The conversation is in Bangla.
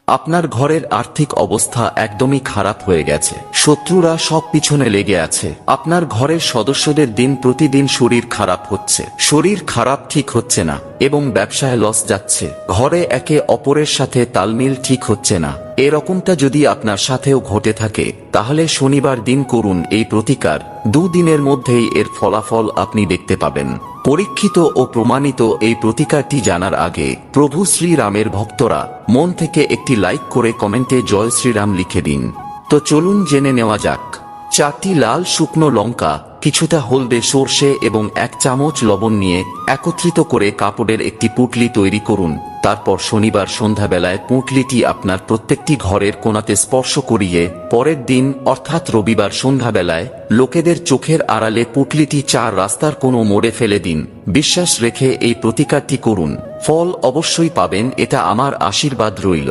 আপনার ঘরের আর্থিক অবস্থা একদমই খারাপ হয়ে গেছে, শত্রুরা সব পিছনে লেগে আছে। আপনার ঘরের সদস্যদের দিন প্রতিদিন শরীর খারাপ হচ্ছে, শরীর খারাপ ঠিক হচ্ছে না এবং ব্যবসায় লস যাচ্ছে। ঘরে একে অপরের সাথে তালমিল ঠিক হচ্ছে না। এরকমটা যদি আপনার সাথেও ঘটে থাকে তাহলে শনিবার দিন করুন এই প্রতিকার। 2 দিনের মধ্যেই এর ফলাফল আপনি দেখতে পাবেন। পরীক্ষিত ও প্রমাণিত এই প্রতিকারটি জানার আগে প্রভু শ্রীরামের ভক্তরা মন থেকে একটি লাইক করে কমেন্টে জয় শ্রীরাম লিখে দিন। তো চলুন জেনে নেওয়া যাক। 4টি লাল শুকনো লঙ্কা, কিছুটা হলদে সর্ষে এবং 1 চামচ লবণ নিয়ে একত্রিত করে কাপড়ের একটি পুঁটলি তৈরি করুন। তারপর শনিবার সন্ধ্যাবেলায় পুঁটলিটি আপনার প্রত্যেকটি ঘরের কোণাতে স্পর্শ করিয়ে পরের দিন অর্থাৎ রবিবার সন্ধ্যাবেলায় লোকেদের চোখের আড়ালে পুঁটলিটি 4 রাস্তার কোনো মোড়ে ফেলে দিন। বিশ্বাস রেখে এই প্রতিকারটি করুন, ফল অবশ্যই পাবেন, এটা আমার আশীর্বাদ রইল।